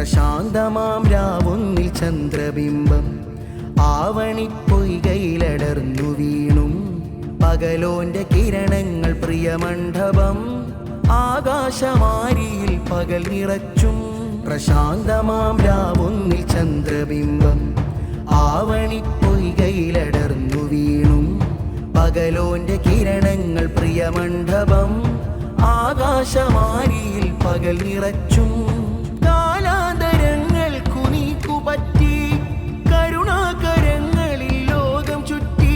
പ്രശാന്തമാം രാവൊന്നിൽ ചന്ദ്രബിംബം ആവണിപ്പൊയ്കയിലടർന്നു വീണും പകലോന്റെ കിരണങ്ങൾ പ്രിയമണ്ഡപം ആകാശമാരിയിൽ പകൽ നിറച്ചും. പ്രശാന്തമാം രാവൊന്നിൽ ചന്ദ്രബിംബം ആവണിപ്പൊയ്കയിലടർന്നു വീണും പകലോന്റെ കിരണങ്ങൾ പ്രിയമണ്ഡപം ആകാശമാരിയിൽ പകൽ നിറച്ചും. കാലാന്തരങ്ങൾക്കു നീക്കുപറ്റി കരുണാകരങ്ങളിൽ ലോകം ചുറ്റി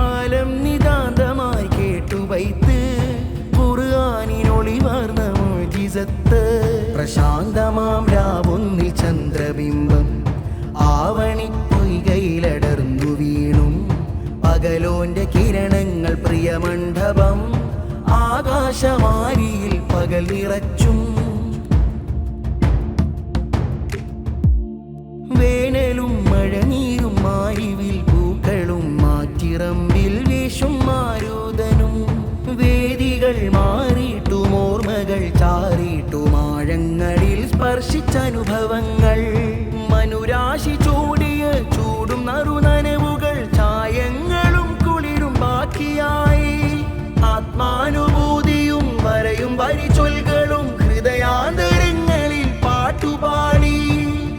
ആലം നിതാന്തമായി കേട്ടുവൈത്ത് ഖുർആനിനൊളിവാർന്ന മുഅ്ജിസത്ത്. പ്രശാന്തമാം രാവൊന്നിൽ ചന്ദ്രബിംബം ആവണിപ്പൊയ്കയിലടർന്നു വീണും പകലോന്റെ കിരണങ്ങൾ പ്രിയമണ്ഡപം ആകാശമാരിയിൽ പകൽ നിറച്ചും. വേനലും മഴനീരും മാരിവിൽ പൂക്കളും മാറ്റിറമ്പിൽ വീശും മാരുതനും വേദികൾ മാറിയിട്ടും ഓർമ്മകൾ ചാറിയിട്ടും ആഴങ്ങളിൽ സ്പർശിച്ചനുഭവങ്ങൾ മനുരാശി ചൂടിയ ചൂടും നറുനനവുകൾ ചായങ്ങളും കുളിരും ബാക്കിയായി ആത്മാനുഭൂതിയും വരയും വരിച്ചൊൽകളും ഹൃദയാന്തരങ്ങളിൽ പാട്ടുപാടി.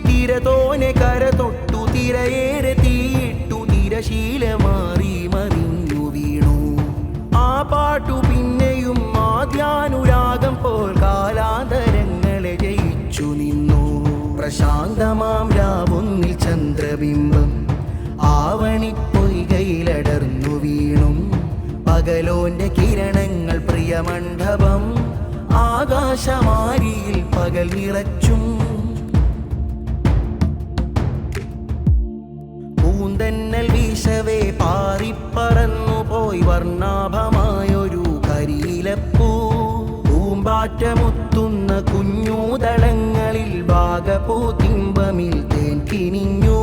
തിരതോനെ കര തൊട്ടു തിരയേറെ തീയിട്ടു തിരശീലമാറി മറിഞ്ഞു വീണു ആ പാട്ടു പിന്നെയും ആദ്യാനുരാഗം പോൽ കാലാന്തരങ്ങളെ ജയിച്ചു നിന്നു. പ്രശാന്തമാം രാവൊന്നിൽ ചന്ദ്രബിംബം ആവണിപ്പൊയ്കയിലടർന്നു വീണും പകലോന്റെ കിരണങ്ങൾ പ്രിയമണ്ഡപം ആകാശമാരിയിൽ പകൽ നിറച്ചും. പൂന്തന്നൽ വീശവേ പാറിപ്പറന്നു പോയി വർണ്ണാഭമായൊരു കരിയിലപ്പൂ പൂമ്പാറ്റമുത്തുന്ന കുഞ്ഞൂതളങ്ങളിൽ ഭാഗപൂതിമ്പമിൽ തേൻ കിനിഞ്ഞു.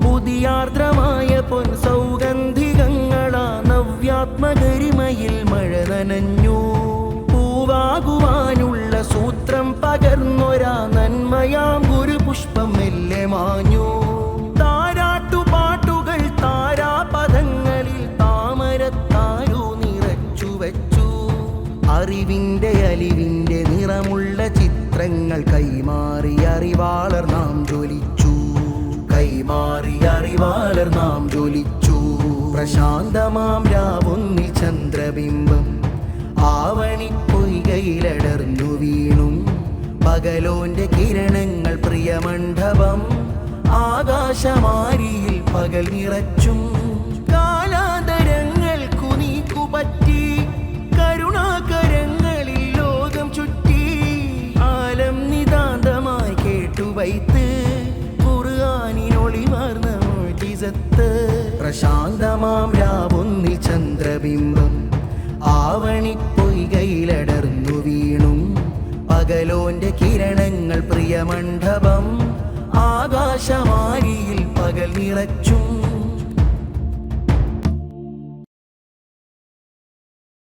പുതിയാർദ്രമായ പൊൻ സൗഗന്ധികങ്ങളാ നവ്യാത്മഗരിമയിൽ മഴ നനഞ്ഞു. പൂവാകുവാനുള്ള സൂത്രം പകർന്നൊരാ നന്മയാം ഗുരുപുഷ്പം മെല്ലെ മാഞ്ഞു. താരാട്ടുപാട്ടുകൾ താരാപദങ്ങളിൽ താമരത്താരു നിറച്ചു വച്ചു. അറിവിന്റെ അലിവിന്റെ നിറമുള്ള ചിത്രങ്ങൾ കൈമാറി അറിവാളർ നാം ജ്വലിച്ചു. കൈമാറി അറിവാളർ നാം ജ്വലിച്ചു. പ്രശാന്തമാം രാവൊന്നിൽ ചന്ദ്രബിംബം ആവണിപ്പൊയ്കയിലടർന്നു വീണും പകലോന്റെ കിരണങ്ങൾ പ്രിയമണ്ഡപം ആകാശമാരിയിൽ പകൽ നിറച്ചും. കാലാന്തരങ്ങൾക്കു നീക്കുപറ്റി കരുണാകരങ്ങളിൽ ലോകം ചുറ്റി ആലം നിതാന്തമായി കേട്ടുവൈത്ത് ഖുർആനിനൊളിവാർന്ന മുഅ്ജിസത്ത്. പ്രശാന്തമാം രാവൊന്നിൽ ചന്ദ്രബിംബം ആവണിപ്പൊയ്കയിലടർന്നു വീണും പകലോന്റെ കിരണങ്ങൾ പ്രിയമണ്ഡപം ആകാശമാരിയിൽ പകൽ നിറച്ചും.